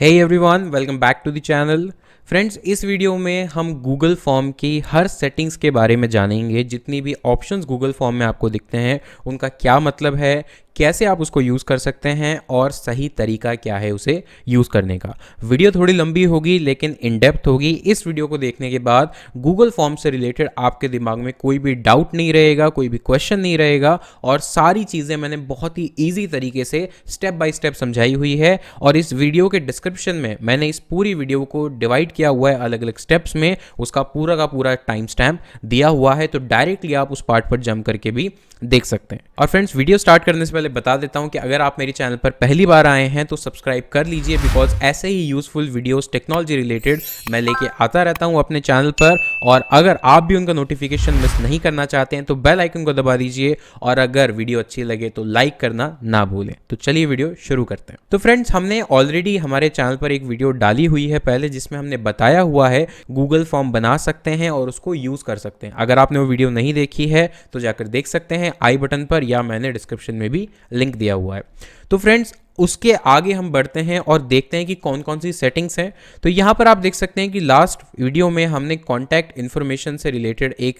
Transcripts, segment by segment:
Hey everyone, welcome back to the channel. Friends, इस video में हम गूगल फॉर्म की हर सेटिंग्स के बारे में जानेंगे। जितनी भी ऑप्शंस गूगल फॉर्म में आपको दिखते हैं उनका क्या मतलब है, कैसे आप उसको यूज़ कर सकते हैं और सही तरीका क्या है उसे यूज़ करने का। वीडियो थोड़ी लंबी होगी लेकिन इन डेप्थ होगी। इस वीडियो को देखने के बाद गूगल फॉर्म से रिलेटेड आपके दिमाग में कोई भी डाउट नहीं रहेगा, कोई भी क्वेश्चन नहीं रहेगा और सारी चीज़ें मैंने बहुत ही ईजी तरीके से स्टेप बाय स्टेप समझाई हुई है। और इस वीडियो के डिस्क्रिप्शन में मैंने इस पूरी वीडियो को डिवाइड किया हुआ है अलग अलग स्टेप्स में, उसका पूरा का पूरा टाइम स्टैम्प दिया हुआ है, तो डायरेक्टली आप उस पार्ट पर जंप करके भी देख सकते हैं। और फ्रेंड्स, वीडियो स्टार्ट करने से पहले बता देता हूं कि अगर आप मेरे चैनल पर पहली बार आए हैं तो सब्सक्राइब कर लीजिए, बिकॉज ऐसे ही यूजफुल वीडियोस टेक्नोलॉजी रिलेटेड मैं लेके आता रहता हूं अपने चैनल पर। और अगर आप भी उनका नोटिफिकेशन मिस नहीं करना चाहते हैं तो बेल आइकन को दबा दीजिए, और अगर वीडियो अच्छी लगे तो लाइक करना ना भूलें। तो चलिए वीडियो शुरू करते हैं। तो फ्रेंड्स, हमने ऑलरेडी हमारे चैनल पर एक वीडियो डाली हुई है पहले, जिसमें हमने बताया हुआ है गूगल फॉर्म बना सकते हैं और उसको यूज कर सकते हैं। अगर आपने वो वीडियो नहीं देखी है तो जाकर देख सकते हैं आई बटन पर, या मैंने डिस्क्रिप्शन में भी लिंक दिया हुआ है। तो फ्रेंड्स, उसके आगे हम बढ़ते हैं और देखते हैं कि कौन कौन सी सेटिंग्स हैं। तो यहाँ पर आप देख सकते हैं कि लास्ट वीडियो में हमने कॉन्टैक्ट इन्फॉर्मेशन से रिलेटेड एक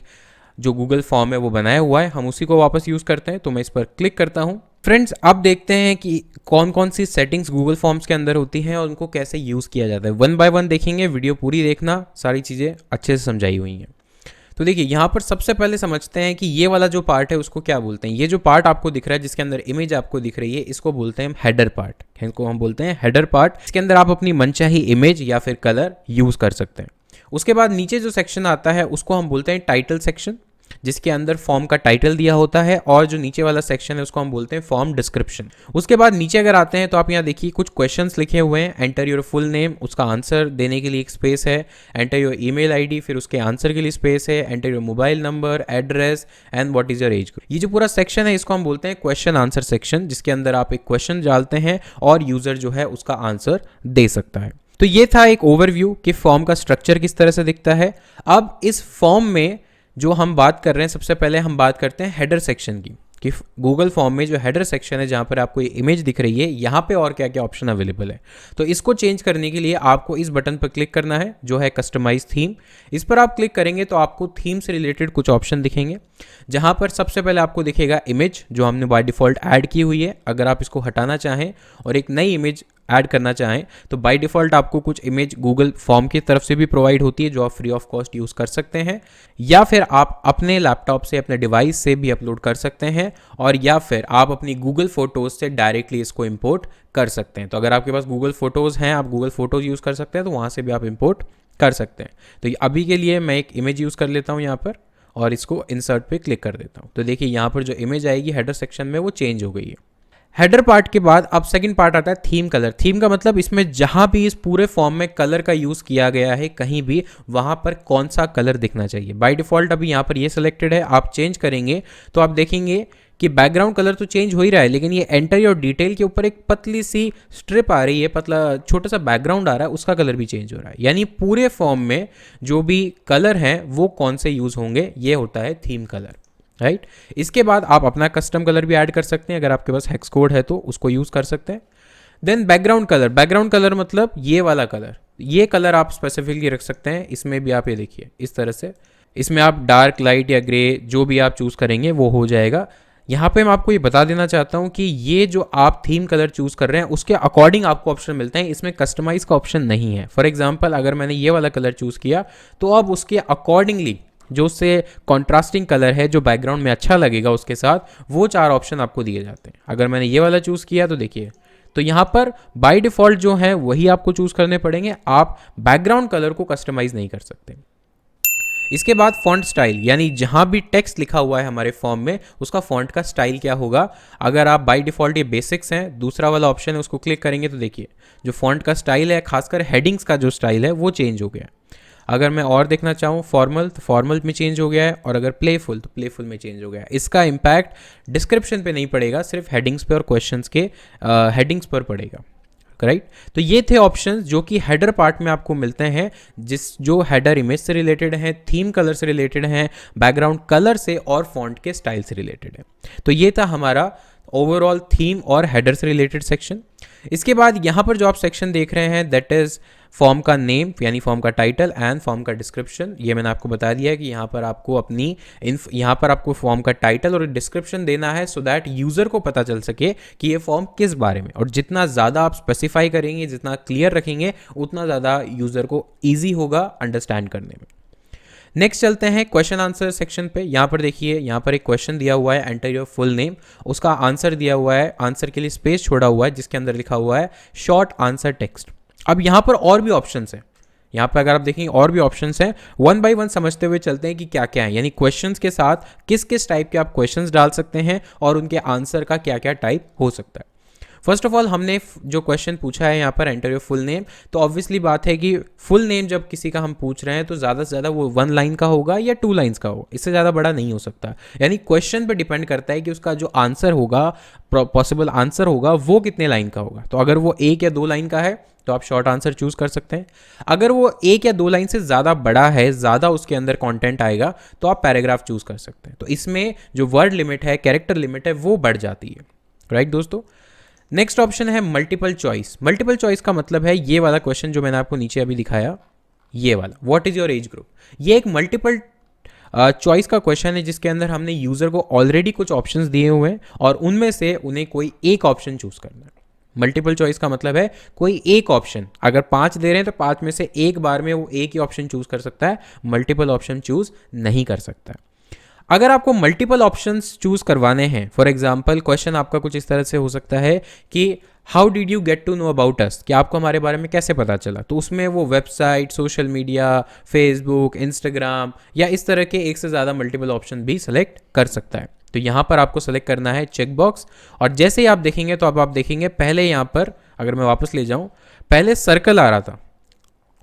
जो गूगल फॉर्म है वो बनाया हुआ है, हम उसी को वापस यूज़ करते हैं। तो मैं इस पर क्लिक करता हूँ। फ्रेंड्स, अब देखते हैं कि कौन कौन सी सेटिंग्स गूगल फॉर्म्स के अंदर होती हैं और उनको कैसे यूज़ किया जाता है। वन बाय वन देखेंगे, वीडियो पूरी देखना, सारी चीज़ें अच्छे से समझाई हुई हैं। तो देखिए, यहाँ पर सबसे पहले समझते हैं कि ये वाला जो पार्ट है उसको क्या बोलते हैं। ये जो पार्ट आपको दिख रहा है जिसके अंदर इमेज आपको दिख रही है, इसको बोलते हैं हेडर पार्ट। इनको हम बोलते हैं हेडर पार्ट। इसके अंदर आप अपनी मनचाही इमेज या फिर कलर यूज़ कर सकते हैं। उसके बाद नीचे जो सेक्शन आता है उसको हम बोलते हैं टाइटल सेक्शन, जिसके अंदर फॉर्म का टाइटल दिया होता है, और जो नीचे वाला सेक्शन है उसको हम बोलते हैं फॉर्म डिस्क्रिप्शन। उसके बाद नीचे अगर आते हैं तो आप यहाँ देखिए कुछ क्वेश्चंस लिखे हुए हैं। एंटर योर फुल नेम, उसका आंसर देने के लिए एक स्पेस है। एंटर योर ईमेल आईडी, फिर उसके आंसर के लिए स्पेस है। Enter your mobile number, address and what is your age group. ये जो पूरा सेक्शन है इसको हम बोलते हैं क्वेश्चन आंसर सेक्शन, जिसके अंदर आप एक क्वेश्चन डालते हैं और यूजर जो है उसका आंसर दे सकता है। तो ये था एक ओवरव्यू कि फॉर्म का स्ट्रक्चर किस तरह से दिखता है। अब इस फॉर्म में जो हम बात कर रहे हैं, सबसे पहले हम बात करते हैं हेडर सेक्शन की, कि गूगल फॉर्म में जो हेडर सेक्शन है जहाँ पर आपको ये इमेज दिख रही है, यहाँ पे और क्या क्या ऑप्शन अवेलेबल है। तो इसको चेंज करने के लिए आपको इस बटन पर क्लिक करना है जो है कस्टमाइज थीम। इस पर आप क्लिक करेंगे तो आपको थीम से रिलेटेड कुछ ऑप्शन दिखेंगे, जहाँ पर सबसे पहले आपको दिखेगा इमेज, जो हमने बाय डिफ़ॉल्ट ऐड की हुई है। अगर आप इसको हटाना चाहें और एक नई इमेज ऐड करना चाहें तो बाय डिफ़ॉल्ट आपको कुछ इमेज गूगल फॉर्म की तरफ से भी प्रोवाइड होती है, जो आप फ्री ऑफ कॉस्ट यूज़ कर सकते हैं, या फिर आप अपने लैपटॉप से, अपने डिवाइस से भी अपलोड कर सकते हैं, और या फिर आप अपनी गूगल फोटोज़ से डायरेक्टली इसको इंपोर्ट कर सकते हैं। तो अगर आपके पास गूगल फोटोज़ हैं, आप गूगल फोटोज़ यूज़ कर सकते हैं, तो वहाँ से भी आप इंपोर्ट कर सकते हैं। तो अभी के लिए मैं एक इमेज यूज़ कर लेता हूँ यहाँ पर, और इसको इंसर्ट पे क्लिक कर देता हूँ। तो देखिए, यहाँ पर जो इमेज आएगी हेडर सेक्शन में वो चेंज हो गई है। हेडर पार्ट के बाद अब सेकंड पार्ट आता है थीम कलर। थीम का मतलब इसमें जहां भी इस पूरे फॉर्म में कलर का यूज़ किया गया है, कहीं भी वहां पर कौन सा कलर दिखना चाहिए। बाय डिफ़ॉल्ट अभी यहाँ पर ये सिलेक्टेड है, आप चेंज करेंगे तो आप देखेंगे कि बैकग्राउंड कलर तो चेंज हो ही रहा है, लेकिन ये एंटर योर डिटेल के ऊपर एक पतली सी स्ट्रिप आ रही है, पतला छोटा सा बैकग्राउंड आ रहा है, उसका कलर भी चेंज हो रहा है। यानी पूरे फॉर्म में जो भी कलर हैं वो कौन से यूज़ होंगे, ये होता है थीम कलर, राइट। इसके बाद आप अपना कस्टम कलर भी ऐड कर सकते हैं, अगर आपके पास हेक्स कोड है तो उसको यूज़ कर सकते हैं। Then background colour. Background colour मतलब ये वाला कलर, ये कलर आप स्पेसिफिकली रख सकते हैं। इसमें भी आप ये देखिए इस तरह से, इसमें आप डार्क, लाइट या ग्रे जो भी आप चूज़ करेंगे वो हो जाएगा। यहाँ पे मैं आपको ये बता देना चाहता हूँ कि ये जो आप थीम कलर चूज़ कर रहे हैं उसके अकॉर्डिंग आपको ऑप्शन मिलते हैं, इसमें कस्टमाइज़ का ऑप्शन नहीं है। फॉर एग्जाम्पल, अगर मैंने ये वाला कलर चूज़ किया तो अब उसके अकॉर्डिंगली जो उससे कॉन्ट्रास्टिंग कलर है, जो बैकग्राउंड में अच्छा लगेगा उसके साथ, वो 4 ऑप्शन आपको दिए जाते हैं। अगर मैंने ये वाला चूज़ किया तो देखिए, तो यहाँ पर बाय डिफ़ॉल्ट जो है वही आपको चूज़ करने पड़ेंगे, आप बैकग्राउंड कलर को कस्टमाइज़ नहीं कर सकते। इसके बाद फॉन्ट स्टाइल, यानी जहाँ भी टेक्स्ट लिखा हुआ है हमारे फॉर्म में उसका फॉन्ट का स्टाइल क्या होगा। अगर आप बाय डिफ़ॉल्ट ये बेसिक्स हैं, दूसरा वाला ऑप्शन है, उसको क्लिक करेंगे तो देखिए जो फॉन्ट का स्टाइल है, खासकर हेडिंग्स का जो स्टाइल है वो चेंज हो गया। अगर मैं और देखना चाहूँ फॉर्मल, तो फॉर्मल में चेंज हो गया है, और अगर प्लेफुल तो प्लेफुल में चेंज हो गया है। इसका इम्पैक्ट डिस्क्रिप्शन पे नहीं पड़ेगा, सिर्फ हेडिंग्स पे और क्वेश्चंस के हेडिंग्स पर पड़ेगा, राइट। तो ये थे ऑप्शंस जो कि हेडर पार्ट में आपको मिलते हैं, जो हेडर इमेज से रिलेटेड हैं, थीम कलर से रिलेटेड हैं, बैकग्राउंड कलर से और फॉन्ट के स्टाइल से रिलेटेड है। तो ये था हमारा ओवरऑल थीम और हेडर से रिलेटेड सेक्शन। इसके बाद यहाँ पर जो आप सेक्शन देख रहे हैं दैट इज़ फॉर्म का नेम यानी फॉर्म का टाइटल एंड फॉर्म का डिस्क्रिप्शन। ये मैंने आपको बता दिया है कि यहाँ पर आपको अपनी यहाँ पर आपको फॉर्म का टाइटल और डिस्क्रिप्शन देना है सो दैट यूज़र को पता चल सके कि ये फॉर्म किस बारे में, और जितना ज़्यादा आप स्पेसिफाई करेंगे, जितना क्लियर रखेंगे, उतना ज़्यादा यूज़र को ईजी होगा अंडरस्टैंड करने में। नेक्स्ट चलते हैं क्वेश्चन आंसर सेक्शन पे। यहाँ पर देखिए, यहाँ पर एक क्वेश्चन दिया हुआ है, एंटर योर फुल नेम, उसका आंसर दिया हुआ है, आंसर के लिए स्पेस छोड़ा हुआ है जिसके अंदर लिखा हुआ है शॉर्ट आंसर टेक्स्ट। अब यहाँ पर और भी ऑप्शंस हैं, यहाँ पर अगर आप देखेंगे और भी ऑप्शंस हैं, वन बाय वन समझते हुए चलते हैं कि क्या क्या है, यानी क्वेश्चंस के साथ किस किस टाइप के आप क्वेश्चंस डाल सकते हैं और उनके आंसर का क्या क्या टाइप हो सकता है। फर्स्ट ऑफ ऑल हमने जो क्वेश्चन पूछा है यहाँ पर एंटर योर फुल नेम, तो ऑब्वियसली बात है कि फुल नेम जब किसी का हम पूछ रहे हैं तो ज़्यादा से ज़्यादा वो 1 लाइन का होगा या 2 लाइन्स का होगा, इससे ज़्यादा बड़ा नहीं हो सकता। यानी क्वेश्चन पर डिपेंड करता है कि उसका जो आंसर होगा, पॉसिबल आंसर होगा, वो कितने लाइन का होगा। तो अगर वो 1 या 2 लाइन का है तो आप शॉर्ट आंसर चूज कर सकते हैं। अगर वो 1 या 2 लाइन से ज़्यादा बड़ा है, ज़्यादा उसके अंदर कंटेंट आएगा, तो आप पैराग्राफ चूज कर सकते हैं। तो इसमें जो वर्ड लिमिट है, कैरेक्टर लिमिट है, वो बढ़ जाती है। राइट दोस्तों। नेक्स्ट ऑप्शन है मल्टीपल चॉइस। मल्टीपल चॉइस का मतलब है ये वाला क्वेश्चन जो मैंने आपको नीचे अभी दिखाया, ये वाला, what is your age group. ये एक मल्टीपल चॉइस का क्वेश्चन है जिसके अंदर हमने यूजर को ऑलरेडी कुछ ऑप्शंस दिए हुए हैं और उनमें से उन्हें कोई एक ऑप्शन चूज करना है। मल्टीपल चॉइस का मतलब है कोई एक ऑप्शन, अगर 5 दे रहे हैं तो 5 में से एक बार में वो एक ही ऑप्शन चूज कर सकता है, मल्टीपल ऑप्शन चूज नहीं कर सकता है। अगर आपको मल्टीपल ऑप्शंस चूज करवाने हैं, फॉर एग्जांपल क्वेश्चन आपका कुछ इस तरह से हो सकता है कि how did you get to know about us, कि आपको हमारे बारे में कैसे पता चला, तो उसमें वो website, social media, Facebook, Instagram या इस तरह के एक से ज़्यादा मल्टीपल ऑप्शन भी सेलेक्ट कर सकता है। तो यहाँ पर आपको सेलेक्ट करना है चेक बॉक्स, और जैसे ही आप देखेंगे तो अब आप देखेंगे पहले यहाँ पर, अगर मैं वापस ले जाऊँ, पहले सर्कल आ रहा था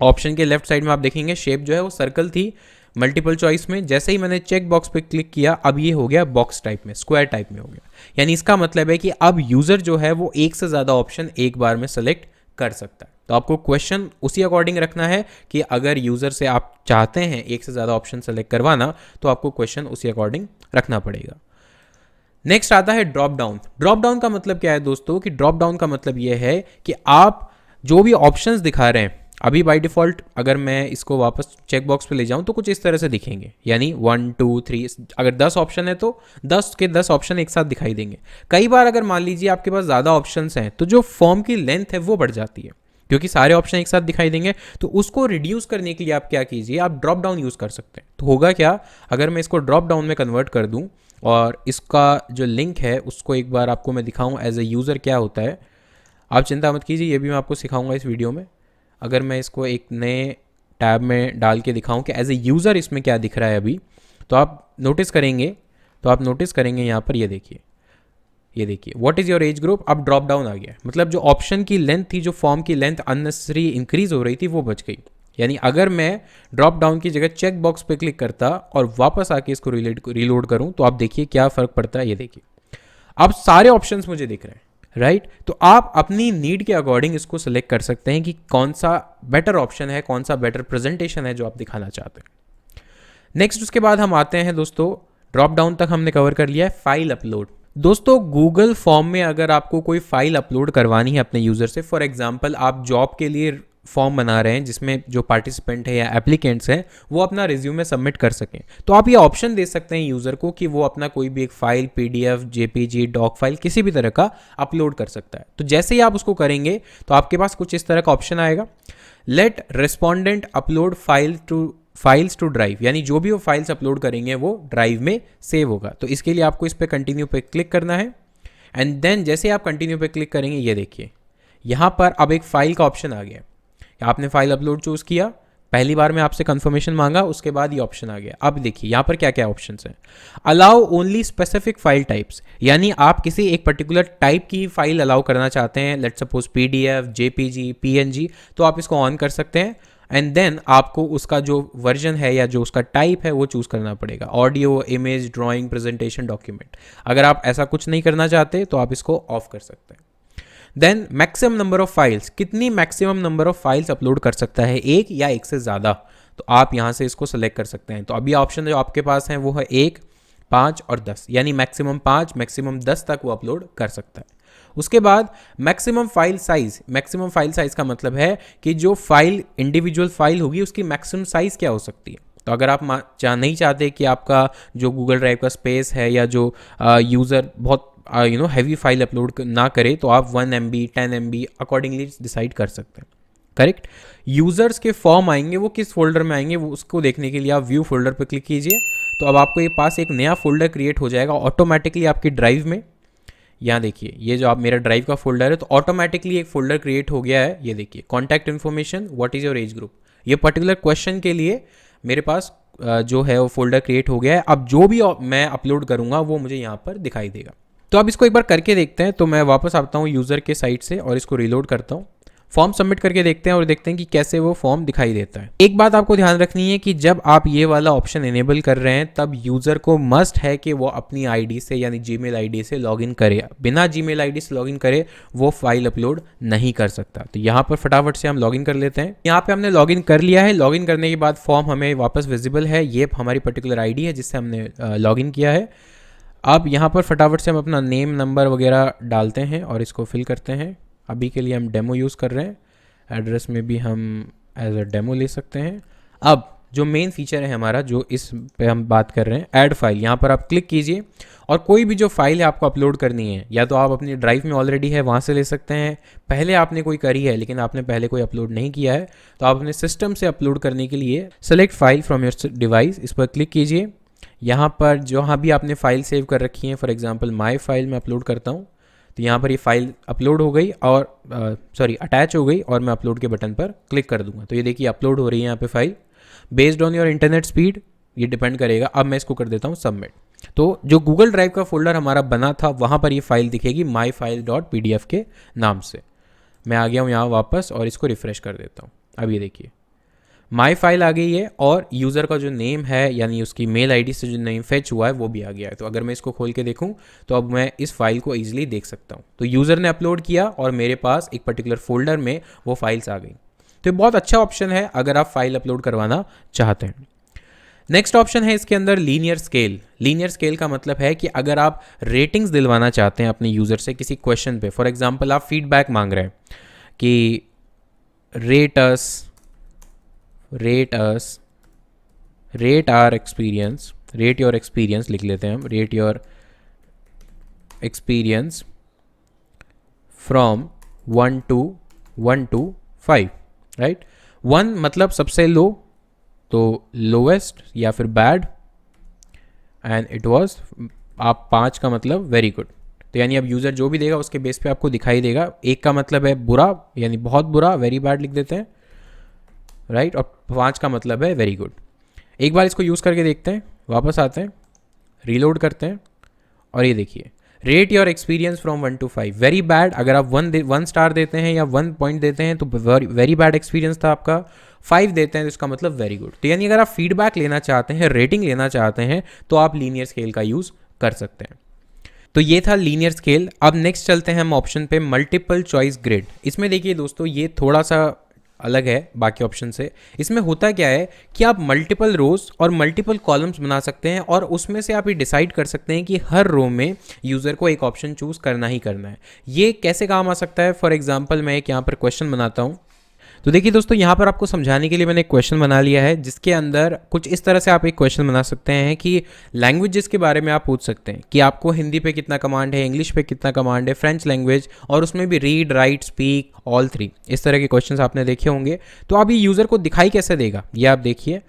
ऑप्शन के लेफ्ट साइड में, आप देखेंगे शेप जो है वो सर्कल थी मल्टीपल चॉइस में। जैसे ही मैंने चेक बॉक्स पे क्लिक किया, अब ये हो गया बॉक्स टाइप में, स्क्वायर टाइप में हो गया। यानी इसका मतलब है कि अब यूजर जो है वो एक से ज़्यादा ऑप्शन एक बार में सेलेक्ट कर सकता है। तो आपको क्वेश्चन उसी अकॉर्डिंग रखना है कि अगर यूजर से आप चाहते हैं एक से ज़्यादा ऑप्शन सेलेक्ट करवाना, तो आपको क्वेश्चन उसी अकॉर्डिंग रखना पड़ेगा। नेक्स्ट आता है ड्रॉप डाउन। ड्रॉप डाउन का मतलब क्या है दोस्तों, कि ड्रॉप डाउन का मतलब ये है कि आप जो भी ऑप्शंस दिखा रहे हैं, अभी बाय डिफ़ॉल्ट अगर मैं इसको वापस चेक बॉक्स पे ले जाऊं तो कुछ इस तरह से दिखेंगे, यानी 1 2 3, अगर 10 ऑप्शन है तो 10 के 10 ऑप्शन एक साथ दिखाई देंगे। कई बार अगर मान लीजिए आपके पास ज़्यादा ऑप्शंस हैं तो जो फॉर्म की लेंथ है वो बढ़ जाती है, क्योंकि सारे ऑप्शन एक साथ दिखाई देंगे। तो उसको रिड्यूस करने के लिए आप क्या कीजिए, आप ड्रॉप डाउन यूज़ कर सकते हैं। तो होगा क्या, अगर मैं इसको ड्रॉप डाउन में कन्वर्ट कर दूँ और इसका जो लिंक है उसको एक बार आपको मैं दिखाऊँ एज ए यूज़र क्या होता है, आप चिंता मत कीजिए, ये भी मैं आपको सिखाऊंगा इस वीडियो में। अगर मैं इसको एक नए टैब में डाल के दिखाऊं कि एज ए यूज़र इसमें क्या दिख रहा है अभी, तो आप नोटिस करेंगे यहाँ पर, ये देखिए what is your age group. अब ड्रॉप डाउन आ गया, मतलब जो ऑप्शन की लेंथ थी, जो फॉर्म की लेंथ अननेसेसरी इंक्रीज हो रही थी, वो बच गई। यानी अगर मैं ड्रॉप डाउन की जगह चेक बॉक्स पे क्लिक करता और वापस आके इसको रीलोड करूँ तो आप देखिए क्या फ़र्क पड़ता है। ये देखिए अब सारे ऑप्शंस मुझे दिख रहे हैं, राइट। तो आप अपनी नीड के अकॉर्डिंग इसको सेलेक्ट कर सकते हैं कि कौन सा बेटर ऑप्शन है, कौन सा बेटर प्रेजेंटेशन है जो आप दिखाना चाहते हैं। नेक्स्ट उसके बाद हम आते हैं दोस्तों, ड्रॉप डाउन तक हमने कवर कर लिया है फाइल अपलोड। दोस्तों गूगल फॉर्म में अगर आपको कोई फाइल अपलोड करवानी है अपने यूज़र से, फॉर एग्जांपल आप जॉब के लिए फॉर्म बना रहे हैं जिसमें जो पार्टिसिपेंट है या एप्लीकेंट्स हैं वो अपना रिज्यूमे सबमिट कर सकें, तो आप ये ऑप्शन दे सकते हैं यूज़र को कि वो अपना कोई भी एक file, PDF, JPG, doc file, किसी भी तरह का अपलोड कर सकता है। तो जैसे ही आप उसको करेंगे तो आपके पास कुछ इस तरह का ऑप्शन आएगा, let respondent upload files to drive, यानी जो भी वो फाइल्स अपलोड करेंगे वो ड्राइव में सेव होगा। तो इसके लिए आपको इस पर कंटिन्यू पे क्लिक करना है, एंड देन जैसे आप कंटिन्यू पे क्लिक करेंगे, ये देखिए यहाँ पर अब एक फाइल का ऑप्शन आ गया। आपने फाइल अपलोड चूज़ किया, पहली बार में आपसे कंफर्मेशन मांगा, उसके बाद ये ऑप्शन आ गया। अब देखिए यहाँ पर क्या क्या ऑप्शंस हैं। Allow only specific file types, यानी आप किसी एक पर्टिकुलर टाइप की फाइल अलाउ करना चाहते हैं, let's suppose PDF, JPG, PNG, तो आप इसको ऑन कर सकते हैं। एंड देन आपको उसका जो वर्जन है या जो उसका टाइप है वो चूज़ करना पड़ेगा, audio, image, drawing, presentation, document. अगर आप ऐसा कुछ नहीं करना चाहते तो आप इसको ऑफ कर सकते हैं। Then maximum number of files, कितनी maximum number of files upload कर सकता है, एक या एक से ज़्यादा, तो आप यहाँ से इसको सेलेक्ट कर सकते हैं। तो अभी ऑप्शन जो आपके पास हैं वो है 1, 5 और 10, यानी मैक्सिमम 5, मैक्सिमम 10 तक वो अपलोड कर सकता है। उसके बाद मैक्सिमम फाइल साइज़ का मतलब है कि जो फाइल इंडिविजुअल फाइल होगी उसकी मैक्सिमम साइज़ क्या हो सकती है। तो अगर आप नहीं चाहते कि आपका जो गूगल ड्राइव का स्पेस है या जो यूज़र बहुत हैवी फाइल अपलोड ना करे, तो आप 1 MB 10 MB अकॉर्डिंगली डिसाइड कर सकते हैं। करेक्ट। यूज़र्स के फॉर्म आएंगे, वो किस फोल्डर में आएंगे वो उसको देखने के लिए आप व्यू फोल्डर पर क्लिक कीजिए। तो अब आपको ये पास एक नया फोल्डर क्रिएट हो जाएगा ऑटोमेटिकली आपकी ड्राइव में। यहाँ देखिए, ये जो आप मेरा ड्राइव का फोल्डर है, तो ऑटोमेटिकली एक फोल्डर क्रिएट हो गया है। ये देखिए, contact information, what is your age group, ये पर्टिकुलर क्वेश्चन के लिए मेरे पास जो है वो फोल्डर क्रिएट हो गया है। अब जो भी मैं अपलोड करूँगा वो मुझे यहाँ पर दिखाई देगा। तो अब इसको एक बार करके देखते हैं। तो मैं वापस आता हूँ यूज़र के साइट से और इसको रीलोड करता हूँ। फॉर्म सबमिट करके देखते हैं और देखते हैं कि कैसे वो फॉर्म दिखाई देता है। एक बात आपको ध्यान रखनी है कि जब आप ये वाला ऑप्शन इनेबल कर रहे हैं तब यूज़र को मस्ट है कि वो अपनी आईडी से यानी जीमेल आईडी से लॉगिन करे। बिना जीमेल आईडी से लॉगिन करे वो फाइल अपलोड नहीं कर सकता। तो यहाँ पर फटाफट से हम लॉगिन कर लेते हैं। यहाँ पे हमने लॉगिन कर लिया है। लॉगिन करने के बाद फॉर्म हमें वापस विजिबल है। ये हमारी पर्टिकुलर आईडी है जिससे हमने लॉगिन किया है। अब यहाँ पर फटाफट से हम अपना नेम नंबर वगैरह डालते हैं और इसको फिल करते हैं। अभी के लिए हम डेमो यूज़ कर रहे हैं। एड्रेस में भी हम एज अ डेमो ले सकते हैं। अब जो मेन फीचर है हमारा, जो इस पे हम बात कर रहे हैं, ऐड फाइल, यहाँ पर आप क्लिक कीजिए और कोई भी जो फाइल है आपको अपलोड करनी है, या तो आप अपनी ड्राइव में ऑलरेडी है वहाँ से ले सकते हैं, पहले आपने कोई करी है लेकिन आपने पहले कोई अपलोड नहीं किया है, तो आप अपने सिस्टम से अपलोड करने के लिए select file from your device, इस पर क्लिक कीजिए। यहाँ पर जहाँ भी आपने फाइल सेव कर रखी है, फॉर एग्जाम्पल माई फाइल में अपलोड करता हूँ, तो यहाँ पर ये फाइल अपलोड हो गई और अटैच हो गई और मैं अपलोड के बटन पर क्लिक कर दूंगा। तो ये देखिए अपलोड हो रही है यहाँ पे file. Based on your internet speed ये डिपेंड करेगा। अब मैं इसको कर देता हूँ सबमिट। तो जो गूगल ड्राइव का फोल्डर हमारा बना था वहाँ पर ये फाइल दिखेगी myfile.pdf के नाम से। मैं आ गया हूँ यहाँ वापस और इसको रिफ्रेश कर देता हूँ। अब ये देखिए माई फाइल आ गई है और यूज़र का जो नेम है यानी उसकी मेल आईडी से जो नेम फेच हुआ है वो भी आ गया है। तो अगर मैं इसको खोल के देखूं तो अब मैं इस फाइल को ईजिली देख सकता हूं। तो यूज़र ने अपलोड किया और मेरे पास एक पर्टिकुलर फोल्डर में वो फाइल्स आ गई। तो ये बहुत अच्छा ऑप्शन है अगर आप फाइल अपलोड करवाना चाहते हैं। नेक्स्ट ऑप्शन है इसके अंदर लीनियर स्केल। लीनियर स्केल का मतलब है कि अगर आप रेटिंग्स दिलवाना चाहते हैं अपने यूज़र से किसी क्वेश्चन पे, फॉर एग्जाम्पल आप फीडबैक मांग रहे हैं कि rate your experience लिख लेते हैं हम, rate your experience from 1 to 5, right. 1 मतलब सबसे लो, तो लोवेस्ट या फिर बैड, एंड इट वाज आप 5 का मतलब वेरी गुड। तो यानी अब यूज़र जो भी देगा उसके बेस पे आपको दिखाई देगा। 1 का मतलब है बुरा यानी बहुत बुरा, वेरी बैड लिख देते हैं, राइट, और 5 का मतलब है वेरी गुड। एक बार इसको यूज़ करके देखते हैं, वापस आते हैं, रीलोड करते हैं और ये देखिए rate your experience from 1 to 5। Very bad अगर आप 1 स्टार देते हैं या 1 पॉइंट देते हैं तो वेरी बैड एक्सपीरियंस था आपका। 5 देते हैं तो इसका मतलब वेरी गुड। तो यानी अगर आप फीडबैक लेना चाहते हैं, रेटिंग लेना चाहते हैं, तो आप लीनियर स्केल का यूज़ कर सकते हैं। तो ये था लीनियर स्केल। अब नेक्स्ट चलते हैं हम ऑप्शन पे मल्टीपल चॉइस ग्रिड। इसमें देखिए दोस्तों ये थोड़ा सा अलग है बाकी ऑप्शन से। इसमें होता क्या है कि आप मल्टीपल रोज और मल्टीपल कॉलम्स बना सकते हैं और उसमें से आप ये डिसाइड कर सकते हैं कि हर रो में यूज़र को एक ऑप्शन चूज़ करना ही करना है। ये कैसे काम आ सकता है, फॉर एग्जांपल मैं एक यहाँ पर क्वेश्चन बनाता हूँ। तो देखिए दोस्तों यहाँ पर आपको समझाने के लिए मैंने एक क्वेश्चन बना लिया है जिसके अंदर कुछ इस तरह से आप एक क्वेश्चन बना सकते हैं कि लैंग्वेजेस के बारे में आप पूछ सकते हैं कि आपको हिंदी पे कितना कमांड है, इंग्लिश पे कितना कमांड है, फ्रेंच लैंग्वेज, और उसमें भी रीड राइट स्पीक ऑल 3, इस तरह के क्वेश्चंस आपने देखे होंगे। तो अब ये यूज़र को दिखाई कैसे देगा, ये आप देखिए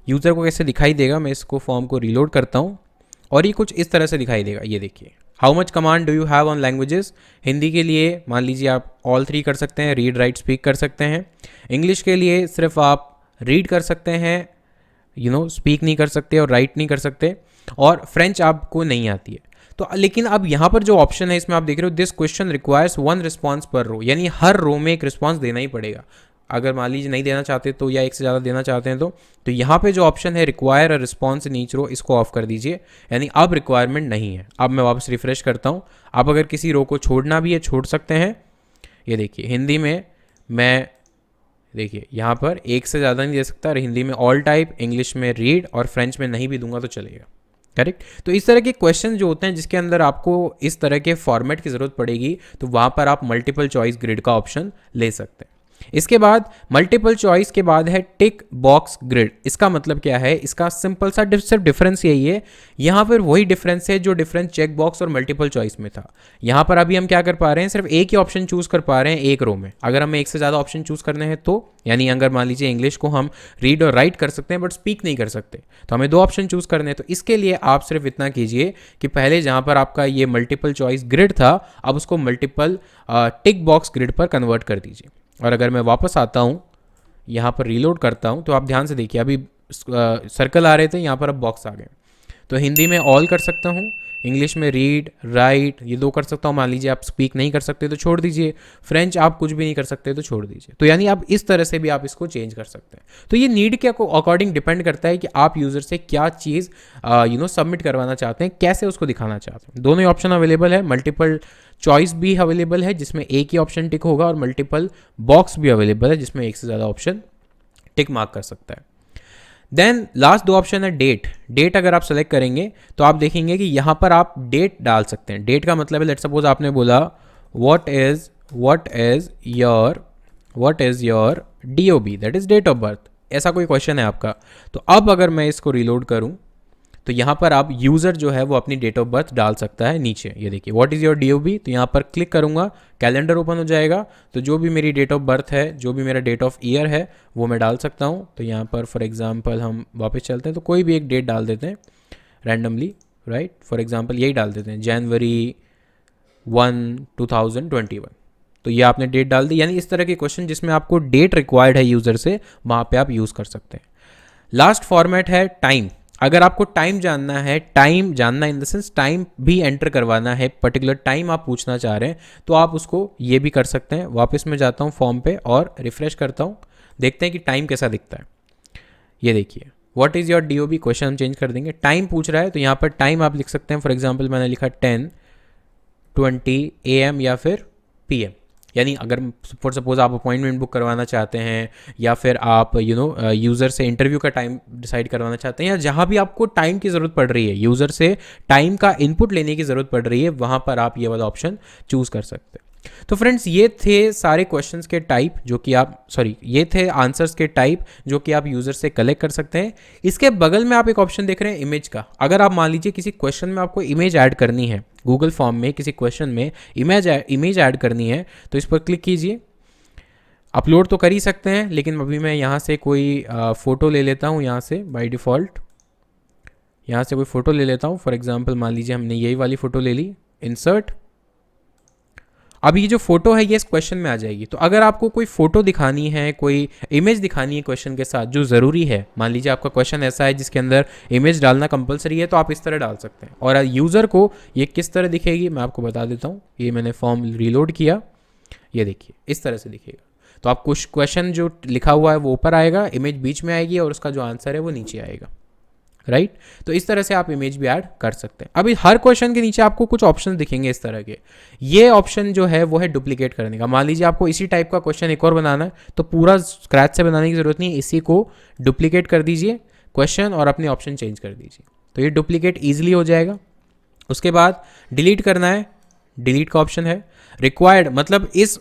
यूज़र को कैसे दिखाई देगा। मैं इसको फॉर्म को रीलोड करता हूँ और ये कुछ इस तरह से दिखाई देगा। ये देखिए, how much command do you have on languages. Hindi के लिए मान लीजिए आप ऑल 3 कर सकते हैं, रीड राइट स्पीक कर सकते हैं। इंग्लिश के लिए सिर्फ आप रीड कर सकते हैं, स्पीक नहीं कर सकते और राइट नहीं कर सकते, और फ्रेंच आपको नहीं आती है। तो लेकिन अब यहाँ पर जो ऑप्शन है इसमें आप देख रहे हो दिस क्वेश्चन रिक्वायर्स 1 रिस्पॉन्स पर रो, यानी हर रो में एक रिस्पॉन्स देना ही पड़ेगा। अगर मान लीजिए नहीं देना चाहते तो, या एक से ज़्यादा देना चाहते हैं तो यहाँ पे जो ऑप्शन है require a response in each row, इसको ऑफ कर दीजिए, यानी अब रिक्वायरमेंट नहीं है। अब मैं वापस रिफ्रेश करता हूँ। आप अगर किसी रो को छोड़ना भी है छोड़ सकते हैं। ये देखिए हिंदी में मैं देखिए यहाँ पर एक से ज़्यादा नहीं दे सकता, हिंदी में ऑल टाइप, इंग्लिश में रीड और फ्रेंच में नहीं भी दूंगा तो चलेगा। करेक्ट। तो इस तरह के क्वेश्चन जो होते हैं जिसके अंदर आपको इस तरह के फॉर्मेट की ज़रूरत पड़ेगी, तो वहाँ पर आप मल्टीपल चॉइस ग्रिड का ऑप्शन ले सकते हैं। इसके बाद मल्टीपल चॉइस के बाद है टिक बॉक्स ग्रिड। इसका मतलब क्या है, इसका सिंपल सा सिर्फ डिफरेंस यही है, यहाँ पर वही डिफरेंस है जो डिफरेंस चेक बॉक्स और मल्टीपल चॉइस में था। यहाँ पर अभी हम क्या कर पा रहे हैं, सिर्फ एक ही ऑप्शन चूज कर पा रहे हैं एक रो में। अगर हमें एक से ज़्यादा ऑप्शन चूज करने हैं तो, यानी अगर मान लीजिए इंग्लिश को हम रीड और राइट कर सकते हैं बट स्पीक नहीं कर सकते, तो हमें 2 ऑप्शन चूज करने हैं। तो इसके लिए आप सिर्फ इतना कीजिए कि पहले जहाँ पर आपका ये मल्टीपल चॉइस ग्रिड था, अब उसको मल्टीपल टिक बॉक्स ग्रिड पर कन्वर्ट कर दीजिए। और अगर मैं वापस आता हूँ, यहाँ पर रीलोड करता हूँ, तो आप ध्यान से देखिए, अभी सर्कल आ रहे थे, यहाँ पर अब बॉक्स आ गए। तो हिंदी में ऑल कर सकता हूँ, इंग्लिश में रीड राइट, ये 2 कर सकता हूँ। मान लीजिए आप स्पीक नहीं कर सकते तो छोड़ दीजिए, फ्रेंच आप कुछ भी नहीं कर सकते तो छोड़ दीजिए। तो यानी आप इस तरह से भी आप इसको चेंज कर सकते हैं। तो ये नीड के अकॉर्डिंग डिपेंड करता है कि आप यूज़र से क्या चीज़ सबमिट करवाना चाहते हैं, कैसे उसको दिखाना चाहते हैं। दोनों ही ऑप्शन अवेलेबल है, मल्टीपल चॉइस भी अवेलेबल है जिसमें एक ही ऑप्शन टिक होगा, और मल्टीपल बॉक्स भी अवेलेबल है जिसमें एक से ज़्यादा ऑप्शन टिक मार्क कर सकता है। देन लास्ट 2 ऑप्शन है डेट। डेट अगर आप सेलेक्ट करेंगे तो आप देखेंगे कि यहाँ पर आप डेट डाल सकते हैं। डेट का मतलब है, लेट सपोज आपने बोला what is your DOB, that is date of birth, ऐसा कोई क्वेश्चन है आपका। तो अब अगर मैं इसको रिलोड करूँ तो यहाँ पर आप यूज़र जो है वो अपनी डेट ऑफ बर्थ डाल सकता है नीचे। ये देखिए व्हाट इज़ योर DOB, तो यहाँ पर क्लिक करूँगा, कैलेंडर ओपन हो जाएगा। तो जो भी मेरी डेट ऑफ बर्थ है, जो भी मेरा डेट ऑफ ईयर है, वो मैं डाल सकता हूँ। तो यहाँ पर फॉर एग्जांपल हम वापस चलते हैं, तो कोई भी एक डेट डाल देते हैं रैंडमली, राइट। फॉर एग्जांपल यही डाल देते हैं जनवरी 1, 2021। तो ये आपने डेट डाल दी। यानी इस तरह के क्वेश्चन जिसमें आपको डेट रिक्वायर्ड है यूज़र से, वहाँ पर आप यूज़ कर सकते हैं। लास्ट फॉर्मेट है टाइम। अगर आपको टाइम जानना है, टाइम जानना इन द सेंस टाइम भी एंटर करवाना है, पर्टिकुलर टाइम आप पूछना चाह रहे हैं, तो आप उसको ये भी कर सकते हैं। वापस मैं जाता हूँ फॉर्म पे और रिफ्रेश करता हूँ, देखते हैं कि टाइम कैसा दिखता है। ये देखिए what is your DOB, question हम चेंज कर देंगे, टाइम पूछ रहा है तो यहाँ पर टाइम आप लिख सकते हैं। फॉर एग्जाम्पल मैंने लिखा 10:20 AM या फिर PM। यानी अगर फॉर सपोज आप अपॉइंटमेंट बुक करवाना चाहते हैं, या फिर आप यूज़र से इंटरव्यू का टाइम डिसाइड करवाना चाहते हैं, या जहाँ भी आपको टाइम की ज़रूरत पड़ रही है, यूज़र से टाइम का इनपुट लेने की ज़रूरत पड़ रही है, वहाँ पर आप ये वाला ऑप्शन चूज़ कर सकते हैं। तो फ्रेंड्स ये थे सारे क्वेश्चंस के टाइप जो कि आप ये थे आंसर्स के टाइप जो कि आप यूज़र से कलेक्ट कर सकते हैं। इसके बगल में आप एक ऑप्शन देख रहे हैं इमेज का। अगर आप मान लीजिए किसी क्वेश्चन में आपको इमेज ऐड करनी है, गूगल फॉर्म में किसी क्वेश्चन में इमेज ऐड करनी है, तो इस पर क्लिक कीजिए। अपलोड तो कर ही सकते हैं, लेकिन अभी मैं यहाँ से कोई फ़ोटो ले लेता हूँ। यहाँ से बाय डिफ़ॉल्ट यहाँ से कोई फ़ोटो ले लेता हूँ। फॉर एग्जांपल मान लीजिए हमने यही वाली फ़ोटो ले ली, इंसर्ट। अब ये जो फोटो है ये इस क्वेश्चन में आ जाएगी। तो अगर आपको कोई फोटो दिखानी है, कोई इमेज दिखानी है क्वेश्चन के साथ जो ज़रूरी है, मान लीजिए आपका क्वेश्चन ऐसा है जिसके अंदर इमेज डालना कंपलसरी है, तो आप इस तरह डाल सकते हैं। और यूज़र को ये किस तरह दिखेगी मैं आपको बता देता हूँ। ये मैंने फॉर्म रिलोड किया, ये देखिए इस तरह से दिखेगा। तो आप कुछ क्वेश्चन जो लिखा हुआ है वो ऊपर आएगा, इमेज बीच में आएगी और उसका जो आंसर है वो नीचे आएगा, राइट। तो इस तरह से आप इमेज भी ऐड कर सकते हैं। अभी हर क्वेश्चन के नीचे आपको कुछ ऑप्शन दिखेंगे इस तरह के। ये ऑप्शन जो है वो है डुप्लीकेट करने का। मान लीजिए आपको इसी टाइप का क्वेश्चन एक और बनाना है, तो पूरा स्क्रैच से बनाने की जरूरत नहीं है, इसी को डुप्लीकेट कर दीजिए क्वेश्चन और अपने ऑप्शन चेंज कर दीजिए, तो ये डुप्लीकेट ईजिली हो जाएगा। उसके बाद डिलीट करना है, डिलीट का ऑप्शन है। रिक्वायर्ड मतलब इस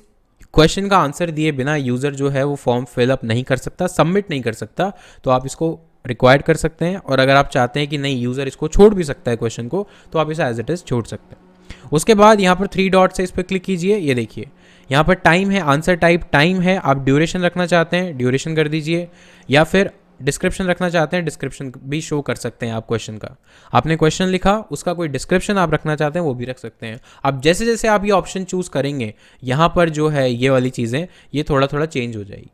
क्वेश्चन का आंसर दिए बिना यूज़र जो है वो फॉर्म फिलअप नहीं कर सकता, सबमिट नहीं कर सकता, तो आप इसको रिक्वायर्ड कर सकते हैं। और अगर आप चाहते हैं कि नहीं यूज़र इसको छोड़ भी सकता है क्वेश्चन को, तो आप इसे एज इट इज़ छोड़ सकते हैं। उसके बाद यहाँ पर 3 डॉट्स है, इस पर क्लिक कीजिए। ये देखिए यहाँ पर टाइम है, आंसर टाइप टाइम है। आप ड्यूरेशन रखना चाहते हैं ड्यूरेशन कर दीजिए, या फिर डिस्क्रिप्शन रखना चाहते हैं डिस्क्रिप्शन भी शो कर सकते हैं आप क्वेश्चन का। आपने क्वेश्चन लिखा, उसका कोई डिस्क्रिप्शन आप रखना चाहते हैं वो भी रख सकते हैं। अब जैसे जैसे आप ये ऑप्शन चूज़ करेंगे, यहाँ पर जो है ये वाली चीज़ें ये थोड़ा थोड़ा चेंज हो जाएगी,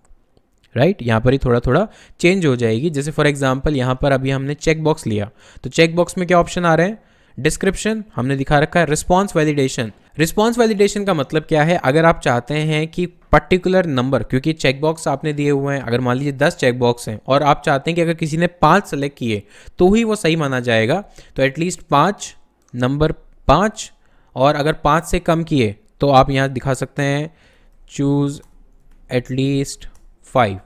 राइट। यहाँ पर ही थोड़ा थोड़ा चेंज हो जाएगी। जैसे फॉर एग्जांपल यहाँ पर अभी हमने चेक बॉक्स लिया, तो चेक बॉक्स में क्या ऑप्शन आ रहे हैं, डिस्क्रिप्शन हमने दिखा रखा है, रिस्पॉन्स वैलिडेशन। रिस्पॉन्स वैलिडेशन का मतलब क्या है, अगर आप चाहते हैं कि पर्टिकुलर नंबर, क्योंकि चेक बॉक्स आपने दिए हुए हैं, अगर मान लीजिए 10 चेक बॉक्स हैं और आप चाहते हैं कि अगर किसी ने 5 सेलेक्ट किए तो ही वो सही माना जाएगा, तो एटलीस्ट 5 नंबर 5, और अगर 5 से कम किए तो आप यहाँ दिखा सकते हैं चूज़ एटलीस्ट 5,